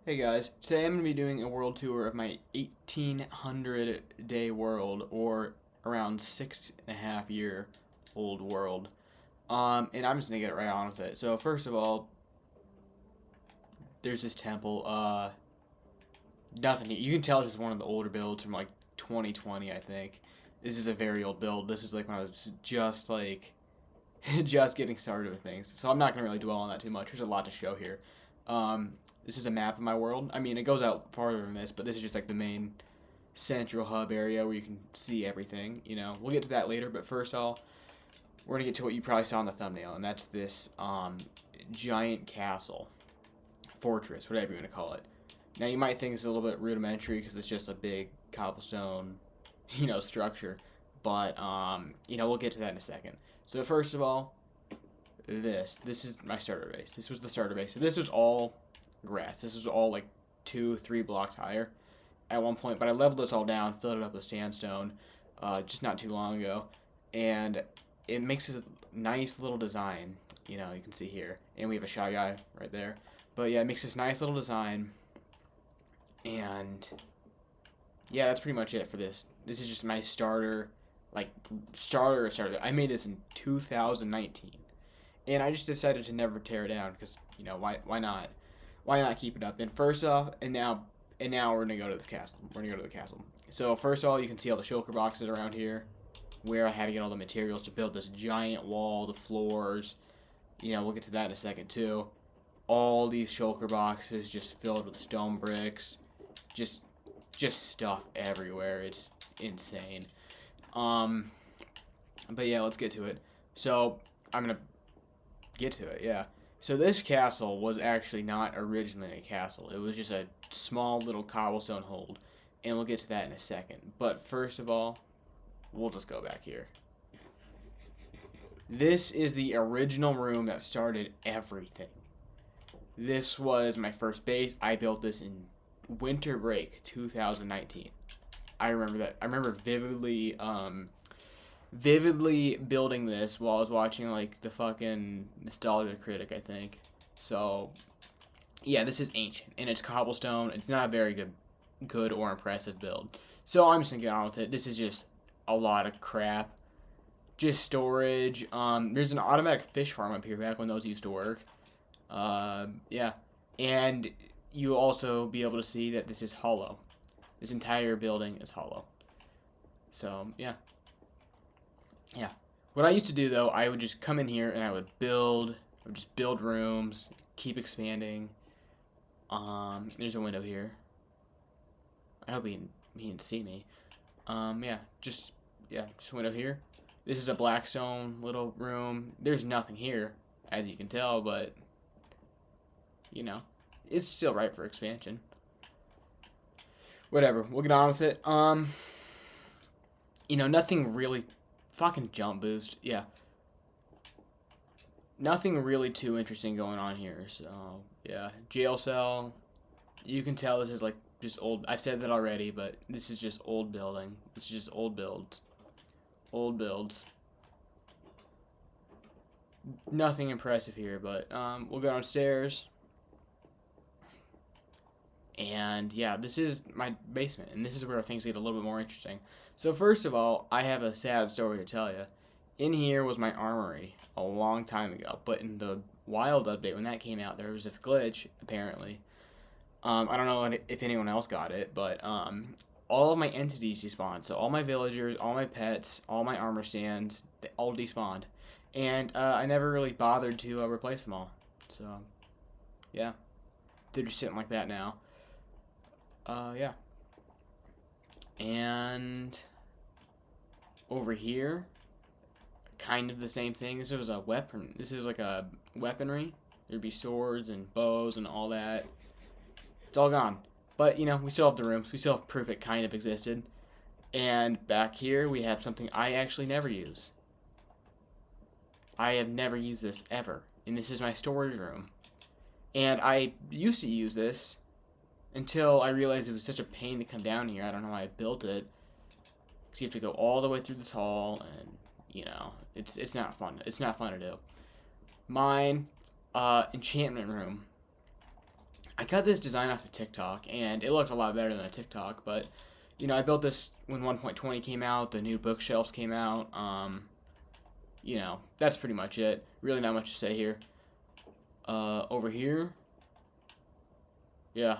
Hey guys, today I'm going to be doing a world tour of my 1800 day world, or around 6.5 year old world. And I'm just going to get right on with it. So first of all, there's this temple. Nothing. You can tell this is one of the older builds from like 2020, I think. This is a very old build. This is like when I was just like just getting started with things. So I'm not going to really dwell on that too much. There's a lot to show here. Um, this is a map of my world. I mean, it goes out farther than this, but this is just like the main central hub area where you can see everything. We'll get to that later, but first we're going to get to what you probably saw in the thumbnail, and that's this giant castle, fortress, whatever you want to call it. Now, you might think it's a little bit rudimentary because it's just a big cobblestone, structure, but, we'll get to that in a second. So first of all, this is my starter base. This was the starter base. So this was all grass. This was all like 2-3 blocks higher at one point, but I leveled this all down, filled it up with sandstone, just not too long ago, and it makes this nice little design. You can see here, and we have a shy guy right there. But yeah, it makes this nice little design, and yeah, that's pretty much it for this. This is just my starter, like starter. I made this in 2019. And I just decided to never tear it down because why not? Why not keep it up? And first off, and now we're gonna go to the castle. We're gonna go to the castle. So first of all, you can see all the shulker boxes around here, where I had to get all the materials to build this giant wall, the floors. We'll get to that in a second too. All these shulker boxes just filled with stone bricks, just stuff everywhere. It's insane. But yeah, let's get to it. So I'm gonna get to it, yeah. So this castle was actually not originally a castle. It was just a small little cobblestone hold, and we'll get to that in a second. But first of all, we'll just go back here. This is the original room that started everything. This was my first base. I built this in winter break 2019. I remember that. I remember vividly building this while I was watching like the fucking Nostalgia Critic, I think. So yeah, this is ancient and it's cobblestone. It's not a very good or impressive build. So I'm just gonna get on with it. This is just a lot of crap. Just storage. There's an automatic fish farm up here back when those used to work. Yeah. And you'll also be able to see that this is hollow. This entire building is hollow. So yeah. Yeah. What I used to do though, I would just come in here and I would just build rooms, keep expanding. There's a window here. I hope he can see me. Just a window here. This is a blackstone little room. There's nothing here, as you can tell, but it's still right for expansion. Whatever, we'll get on with it. Nothing really. Fucking jump boost, yeah. Nothing really too interesting going on here, so yeah. Jail cell. You can tell this is like just old. I've said that already, but this is just old building. This is just old builds. Old builds. Nothing impressive here, but we'll go downstairs. And yeah, this is my basement, and this is where things get a little bit more interesting. So first of all, I have a sad story to tell you. In here was my armory a long time ago, but in the Wild update, when that came out, there was this glitch, apparently. I don't know if anyone else got it, but all of my entities despawned. So all my villagers, all my pets, all my armor stands, they all despawned. And I never really bothered to replace them all. So, yeah. They're just sitting like that now. Yeah. And over here, kind of the same thing. This was a weapon. This is like a weaponry. There'd be swords and bows and all that. It's all gone. But, we still have the rooms. We still have proof it kind of existed. And back here, we have something I actually never use. I have never used this ever. And this is my storage room. And I used to use this until I realized it was such a pain to come down here. I don't know why I built it. Because you have to go all the way through this hall, and, it's not fun. It's not fun to do. Mine, enchantment room. I got this design off of TikTok, and it looked a lot better than a TikTok, but, you know, I built this when 1.20 came out, the new bookshelves came out, you know, that's pretty much it. Really not much to say here. Over here, yeah.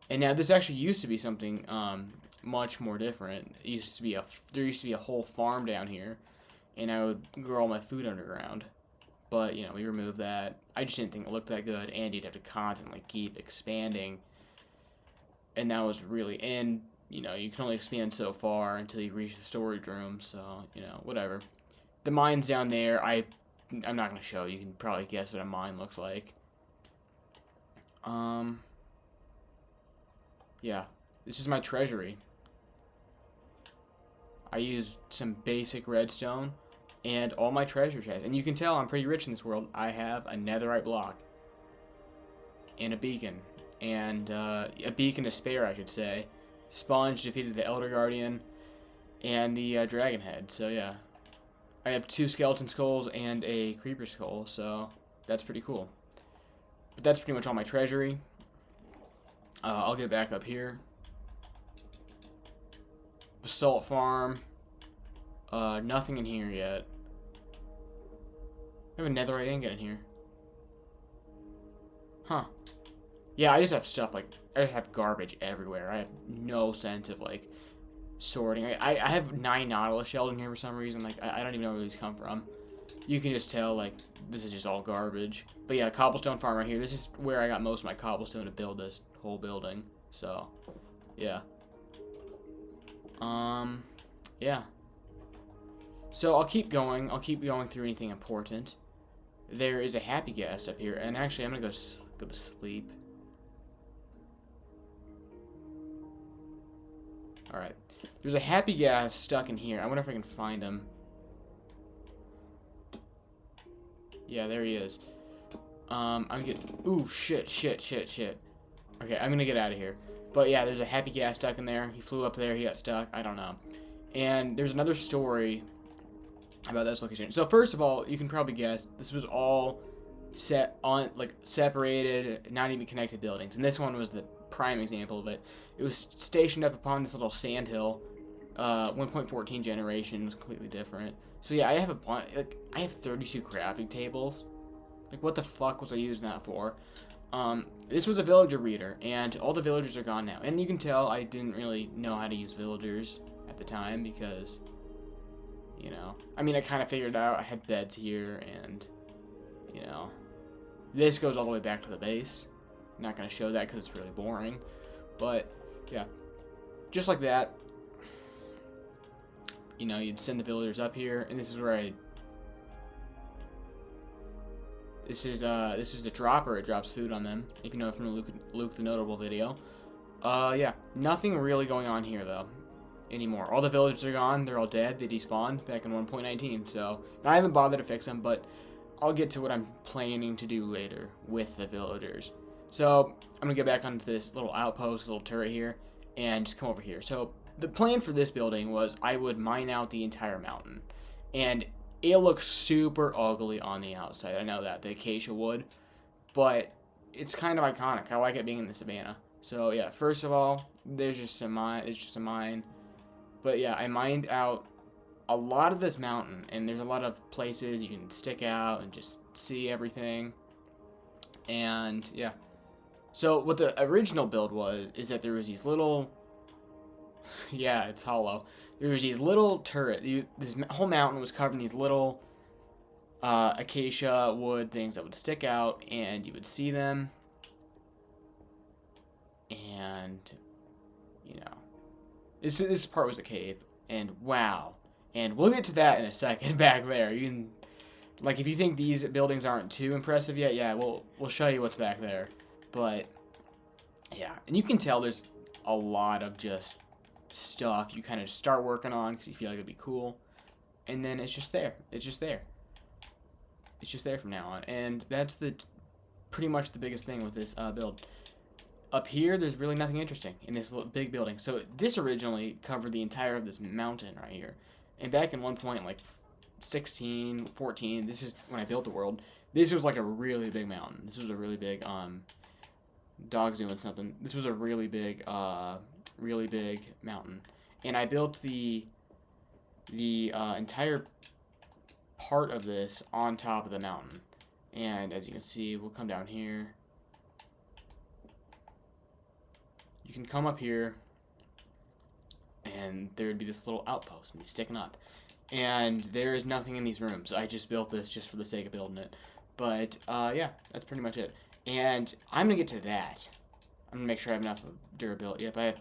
And now this actually used to be something, much more different. It used to be there used to be a whole farm down here, and I would grow all my food underground. But, you know, we removed that. I just didn't think it looked that good, and you'd have to constantly keep expanding. And that was really, and, you know, you can only expand so far until you reach the storage room, so, you know, whatever. The mine's down there. I'm not going to show. You can probably guess what a mine looks like. Yeah. This is my treasury. I used some basic redstone and all my treasure chests. And you can tell I'm pretty rich in this world. I have a netherite block and a beacon. And a beacon to spare, I should say. Sponge defeated the Elder Guardian and the Dragon Head. So, yeah. I have 2 skeleton skulls and a creeper skull. So, that's pretty cool. But that's pretty much all my treasury. I'll get back up here. Basalt farm. Nothing in here yet. I have a netherite ingot in here. Huh. Yeah, I just have stuff like, I just have garbage everywhere. I have no sense of like sorting. I have 9 nautilus shells in here for some reason. Like, I don't even know where these come from. You can just tell, like, this is just all garbage. But yeah, cobblestone farm right here. This is where I got most of my cobblestone to build this whole building. So, yeah. Yeah. So I'll keep going. I'll keep going through anything important. There is a happy guest up here, and actually I'm gonna go to sleep. All right. There's a happy gas stuck in here. I wonder if I can find him. Yeah, there he is. I'm gonna get. Ooh, shit. Okay, I'm gonna get out of here. But yeah, there's a happy gas stuck in there. He flew up there. He got stuck. I don't know. And there's another story about this location. So first of all, you can probably guess this was all set on like separated, not even connected buildings. And this one was the prime example of it. It was stationed up upon this little sand hill. 1.14 generation was completely different. So yeah, I have I have 32 crafting tables. Like, what the fuck was I using that for? This was a villager reader, and all the villagers are gone now. And you can tell I didn't really know how to use villagers at the time because, you know, I mean, I kind of figured out. I had beds here, and, you know, this goes all the way back to the base. I'm not going to show that because it's really boring. But, yeah, just like that, you know, you'd send the villagers up here, and this is where This is the dropper. It drops food on them. If you know from the Luke the Notable video. Yeah, nothing really going on here though anymore. All the villagers are gone. They're all dead. They despawned back in 1.19. So I haven't bothered to fix them, but I'll get to what I'm planning to do later with the villagers. So I'm gonna get back onto this little outpost, little turret here, and just come over here. So the plan for this building was I would mine out the entire mountain, and it looks super ugly on the outside. I know that, the acacia wood, but it's kind of iconic. I like it being in the savannah. So yeah, first of all, there's just a mine. It's just a mine. But yeah, I mined out a lot of this mountain, and there's a lot of places you can stick out and just see everything. And yeah, so what the original build is that there was these little, yeah, it's hollow. There was these little turret. This whole mountain was covered in these little acacia wood things that would stick out, and you would see them. And, you know, this part was a cave, and wow. And we'll get to that in a second back there. You can, like, if you think these buildings aren't too impressive yet, yeah, we'll show you what's back there. But, yeah, and you can tell there's a lot of just stuff you kind of start working on because you feel like it'd be cool, and then it's just there. It's just there. It's just there from now on, and that's pretty much the biggest thing with this build. Up here, there's really nothing interesting in this little, big building. So this originally covered the entire of this mountain right here, and back in one point, like 16, 14, this is when I built the world. This was like a really big mountain. This was a really big Dog's doing something. This was a really big mountain, and I built the entire part of this on top of the mountain. And as you can see, we'll come down here. You can come up here, and there would be this little outpost and be sticking up. And there is nothing in these rooms. I just built this just for the sake of building it. But yeah, that's pretty much it. And I'm gonna get to that. I'm gonna make sure I have enough durability. Yep, I have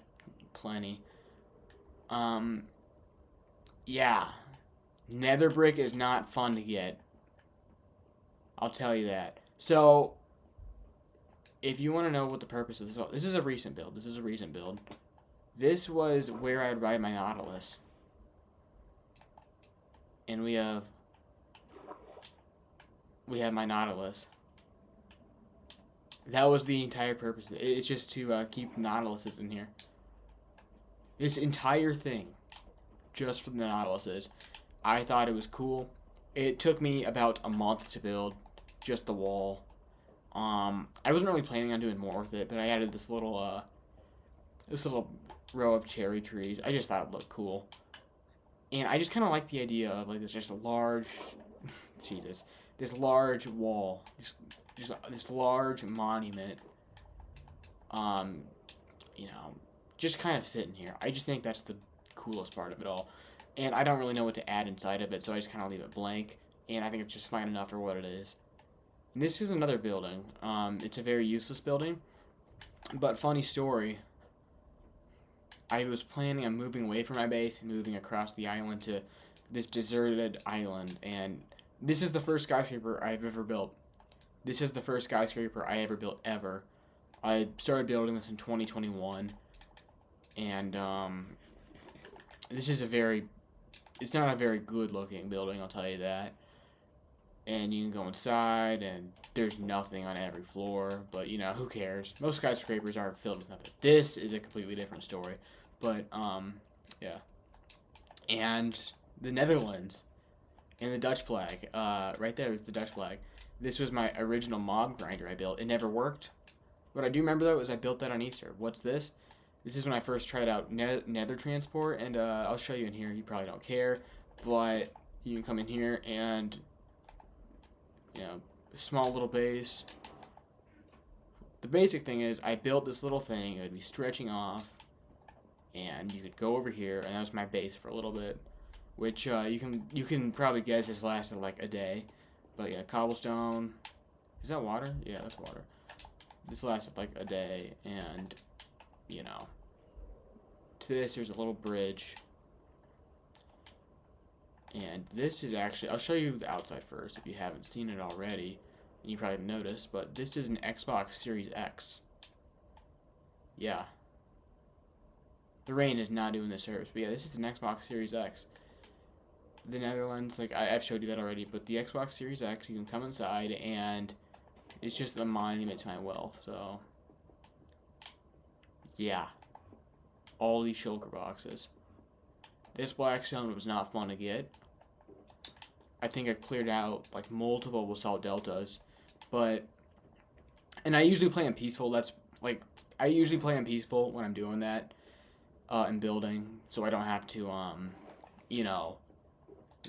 plenty. Yeah. Nether brick is not fun to get. I'll tell you that. So, if you want to know what the purpose of this is a recent build. This was where I'd ride my Nautilus. And we have my Nautilus. That was the entire purpose. It's just to keep Nautiluses in here. This entire thing, just for the Nautiluses. I thought it was cool. It took me about a month to build just the wall. I wasn't really planning on doing more with it, but I added this little row of cherry trees. I just thought it looked cool. And I just kind of like the idea of like this just a large, Jesus, this large wall, just this large monument. You know, just kind of sitting here. I just think that's the coolest part of it all. And I don't really know what to add inside of it, so I just kind of leave it blank. And I think it's just fine enough for what it is. And this is another building. It's a very useless building. But funny story, I was planning on moving away from my base and moving across the island to this deserted island. And this is the first skyscraper I've ever built. This is the first skyscraper I ever built ever. I started building this in 2021. And this is it's not a very good looking building, I'll tell you that. And you can go inside, and there's nothing on every floor, but you know, who cares? Most skyscrapers are filled with nothing. This is a completely different story, but yeah. And the Netherlands and the Dutch flag, right there is the Dutch flag. This was my original mob grinder I built. It never worked. What I do remember though is I built that on Easter. What's this? This is when I first tried out Nether transport, and I'll show you in here. You probably don't care, but you can come in here and, you know, a small little base. The basic thing is I built this little thing. It would be stretching off, and you could go over here, and that was my base for a little bit, which you can probably guess this lasted like a day. But yeah, cobblestone. Is that water? Yeah, that's water. This lasted like a day, and you know, to this there's a little bridge, and this is actually, I'll show you the outside first if you haven't seen it already, and you probably haven't noticed, but this is an Xbox Series X. Yeah, the rain is not doing this service, but yeah, this is an Xbox Series X. The Netherlands, like I've showed you that already, but the Xbox Series X, you can come inside, and it's just a monument to my wealth. So yeah, all these shulker boxes. This black stone was not fun to get. I think I cleared out like multiple basalt deltas, and I usually play on peaceful. I usually play on peaceful when I'm doing that, and building, so I don't have to you know,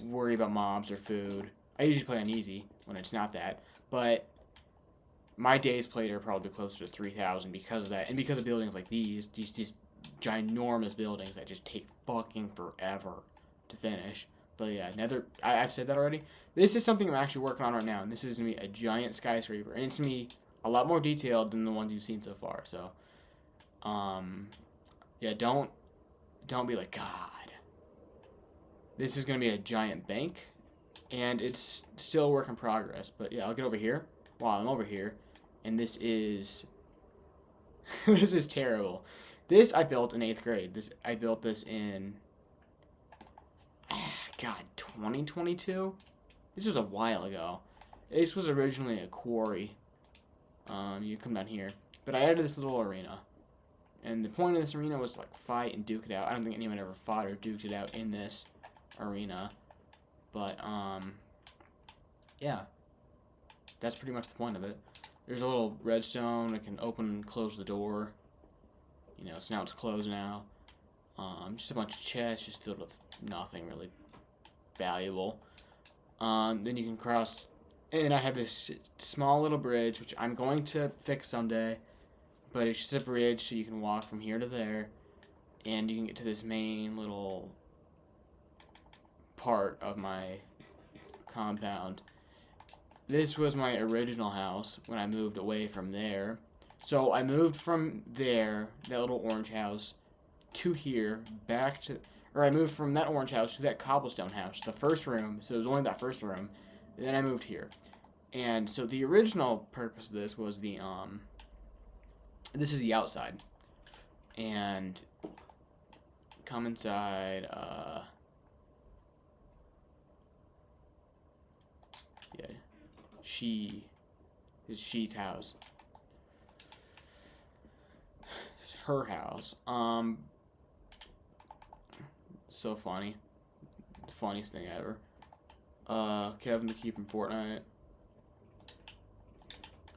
worry about mobs or food. I usually play on easy when it's not that, but my days played are probably closer to 3,000 because of that, and because of buildings like these ginormous buildings that just take fucking forever to finish. But yeah, I've said that already. This is something I'm actually working on right now, and this is going to be a giant skyscraper, and it's going to be a lot more detailed than the ones you've seen so far, so, yeah, don't be like, God. This is going to be a giant bank, and it's still a work in progress, but yeah, I'll get over here while I'm over here, and this is, this is terrible. This I built in 8th grade. I built this in, God, 2022? This was a while ago. This was originally a quarry. You come down here. But I added this little arena. And the point of this arena was to like fight and duke it out. I don't think anyone ever fought or duked it out in this arena. But, yeah. That's pretty much the point of it. There's a little redstone. I can open and close the door. You know, so now it's closed now. Just a bunch of chests, just filled with nothing really valuable. Then you can cross, and I have this small little bridge, which I'm going to fix someday. But it's just a bridge, so you can walk from here to there, and you can get to this main little part of my compound. This was my original house when I moved away from there. So I moved from there, that little orange house, to here, back to, or I moved from that orange house to that cobblestone house, the first room, so it was only that first room, and then I moved here. And so the original purpose of this was this is the outside. And come inside, yeah, she's house. It's her house. So funny. The funniest thing ever. Kevin the Keep from Fortnite.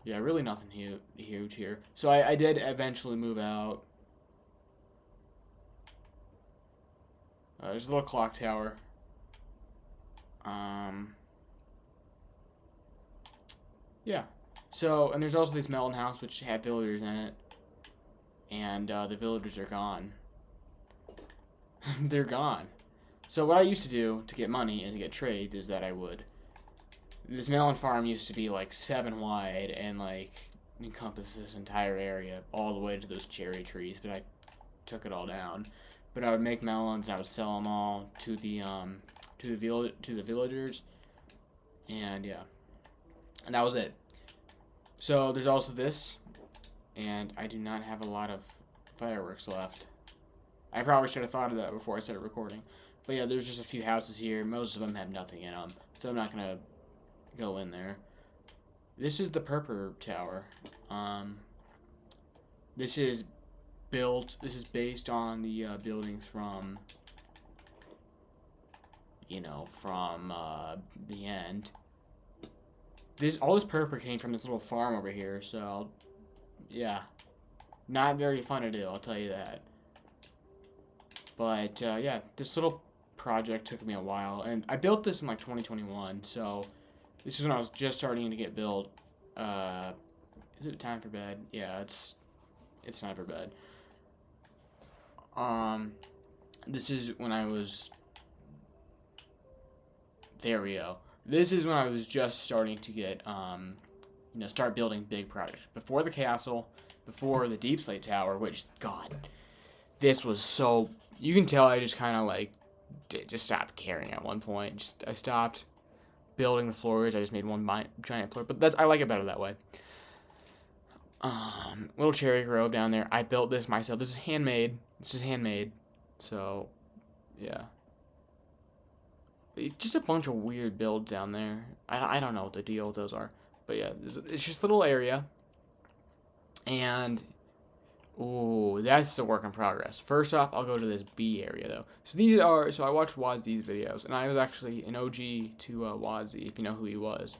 Yeah, really nothing huge here. So I did eventually move out. There's a little clock tower. Yeah. So, and there's also this melon house which had villagers in it. And the villagers are gone. They're gone. So what I used to do to get money and to get trades is that this melon farm used to be like 7 wide and like encompass this entire area all the way to those cherry trees, but I took it all down. But I would make melons and I would sell them all to the villagers, and yeah, and that was it. So there's also this, and I do not have a lot of fireworks left. I probably should have thought of that before I started recording. But yeah, there's just a few houses here. Most of them have nothing in them, so I'm not gonna go in there. This is the Purpur Tower. This is based on the buildings from, the end. All this purpur came from this little farm over here, so, yeah. Not very fun to do, I'll tell you that. But, yeah, this little project took me a while, and I built this in, 2021, so this is when I was just starting to get built. Is it time for bed? Yeah, it's time for bed. This is when I was... There we go. This is when I was just starting to get, start building big projects. Before the castle, before the Deep Slate Tower, which, God, this was so... You can tell I just kind of, just stopped caring at one point. I stopped building the floors. I just made one giant floor. But I like it better that way. Little cherry grove down there. I built this myself. This is handmade. So, yeah. Just a bunch of weird builds down there. I don't know what the deal with those are. But yeah, it's just a little area. And, ooh, that's a work in progress. First off, I'll go to this B area, though. So I watched Wadzy's videos, and I was actually an OG to Wadzy, if you know who he was.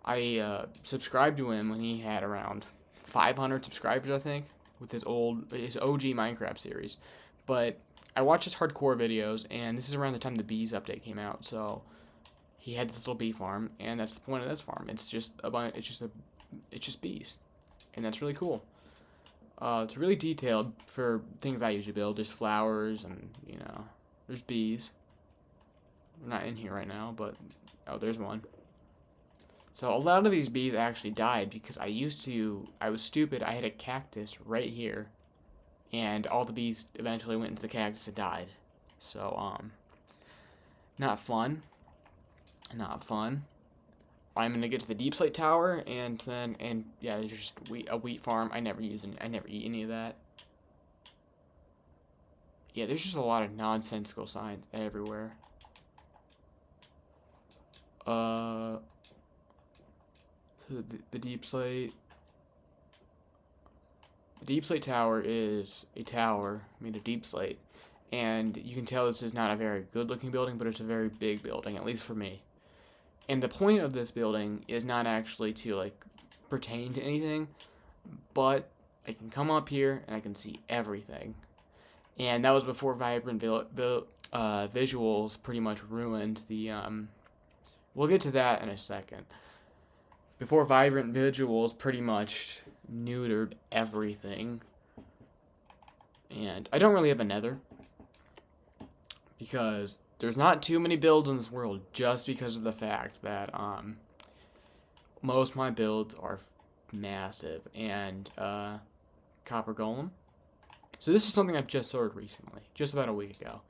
I subscribed to him when he had around 500 subscribers, I think, with his OG Minecraft series. But I watched his hardcore videos, and this is around the time the bees update came out, so he had this little bee farm, and that's the point of this farm. It's just bees, and that's really cool. It's really detailed for things I usually build. There's flowers, and there's bees. They're not in here right now, but there's one. So a lot of these bees actually died because I was stupid. I had a cactus right here, and all the bees eventually went into the cactus and died. So, not fun. I'm gonna get to the Deep Slate Tower, and yeah, there's just a wheat farm. I never eat any of that. Yeah, there's just a lot of nonsensical signs everywhere. So the Deep Slate Tower is a tower made of deep slate, and you can tell this is not a very good looking building, but it's a very big building, at least for me. And the point of this building is not actually to pertain to anything, but I can come up here and I can see everything. And that was before Vibrant Visuals pretty much ruined the. We'll get to that in a second. Before Vibrant Visuals pretty much neutered everything. And I don't really have a nether, because there's not too many builds in this world, just because of the fact that most of my builds are massive. And Copper Golem. So this is something I've just started recently, just about a week ago.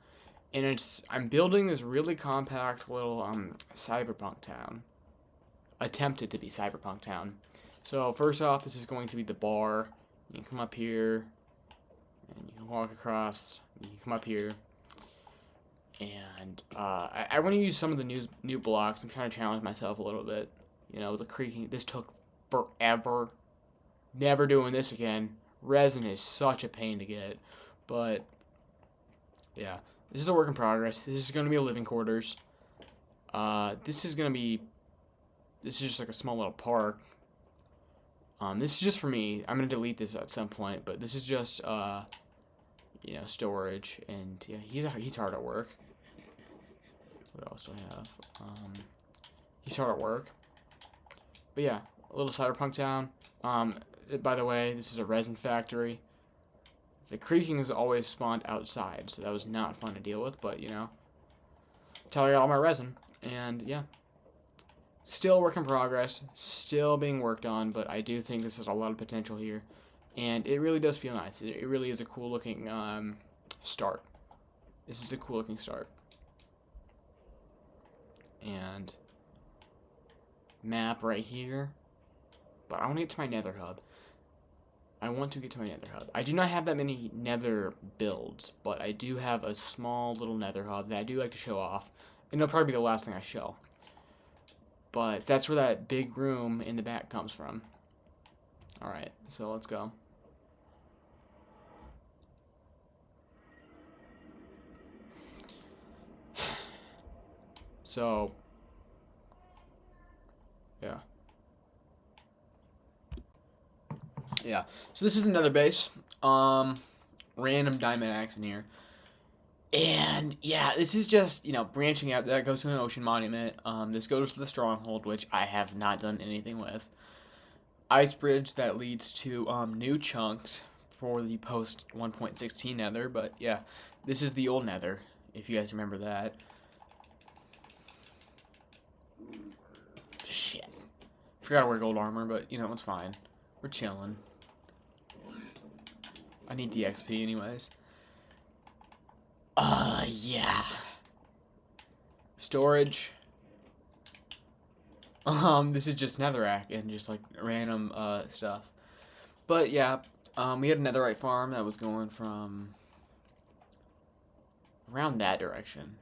And I'm building this really compact little cyberpunk town. Attempted to be cyberpunk town. So first off, this is going to be the bar. You can come up here, and you can walk across. You can come up here. And I want to use some of the new blocks. I'm trying to challenge myself a little bit. You know, the creaking. This took forever. Never doing this again. Resin is such a pain to get. But, yeah. This is a work in progress. This is going to be a living quarters. This is just like a small little park. This is just for me. I'm going to delete this at some point. But this is just, you know, storage. And, yeah, he's hard at work. What else do I have? He's hard at work. But, yeah, a little cyberpunk town. By the way, this is a resin factory. The creaking is always spawned outside, so that was not fun to deal with, but, you know. That's how I got all my resin. And, yeah. Still work in progress. Still being worked on, but I do think this has a lot of potential here. And it really does feel nice. It really is a cool-looking start. This is a cool-looking start. And map right here. But I want to get to my nether hub. I do not have that many nether builds, but I do have a small little nether hub that I do like to show off. And it'll probably be the last thing I show. But that's where that big room in the back comes from. Alright, so let's go. So, yeah. Yeah, so this is another base. Random diamond axe in here. And, yeah, this is just, you know, branching out. That goes to an ocean monument. This goes to the stronghold, which I have not done anything with. Ice bridge that leads to, new chunks for the post 1.16 nether. But, yeah, this is the old nether, if you guys remember that. Shit. Forgot to wear gold armor, but, you know, it's fine. We're chilling. I need the XP anyways. Yeah. Storage. This is just netherrack and just like random stuff. But yeah, we had a netherite farm that was going from around that direction.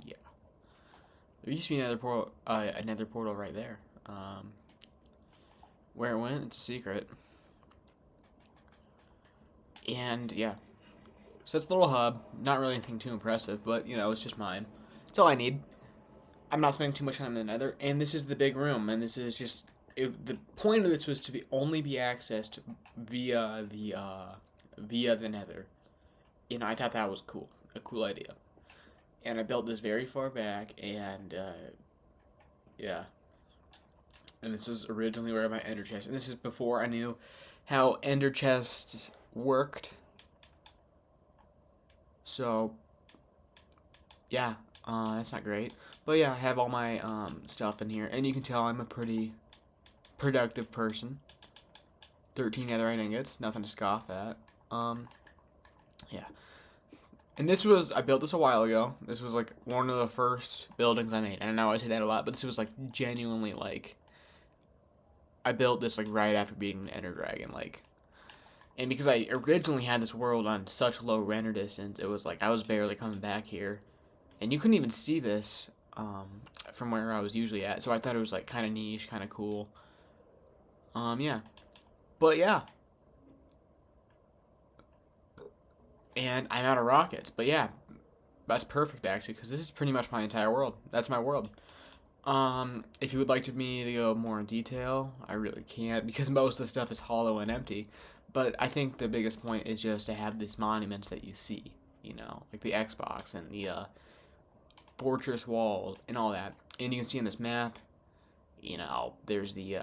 Yeah. There used to be another portal right there. Where it went, it's a secret. And, yeah. So that's the little hub. Not really anything too impressive, but, you know, it's just mine. That's all I need. I'm not spending too much time in the nether. And this is the big room, and this is just... the point of this was to only be accessed via the nether. And I thought that was cool. A cool idea. And I built this very far back, and, yeah. And this is originally where my ender chest... And this is before I knew how ender chests worked. So, yeah, that's not great. But yeah, I have all my stuff in here. And you can tell I'm a pretty productive person. 13 netherite ingots, nothing to scoff at. Yeah. And this was, I built this a while ago. This was like one of the first buildings I made. And I know I say that a lot, but this was like genuinely like, I built this like right after beating the Ender Dragon, like, and because I originally had this world on such low render distance, it was like I was barely coming back here, and you couldn't even see this from where I was usually at, so I thought it was like kind of niche, kind of cool. Yeah, but yeah, and I'm out of rockets, but yeah, That's perfect, actually, because this is pretty much my entire world. That's my world. If you would like me to go more in detail, I really can't because most of the stuff is hollow and empty. But I think the biggest point is just to have these monuments that you see, like the Xbox and the fortress wall and all that. And you can see in this map, there's the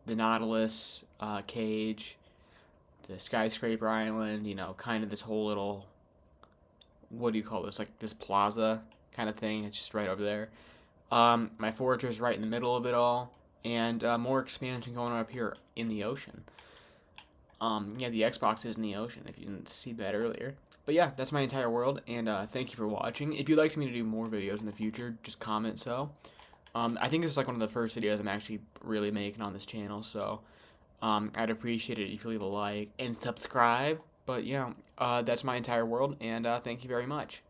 Nautilus cage, the skyscraper island, kind of this whole little, what do you call this, like this plaza kind of thing. It's just right over there. My fortress right in the middle of it all, and more expansion going on up here in the ocean. Yeah, the Xbox is in the ocean, if you didn't see that earlier. But yeah, that's my entire world, and thank you for watching. If you'd like me to do more videos in the future, just comment so. I think this is like one of the first videos I'm actually really making on this channel, so I'd appreciate it if you leave a like and subscribe. But yeah, that's my entire world, and thank you very much.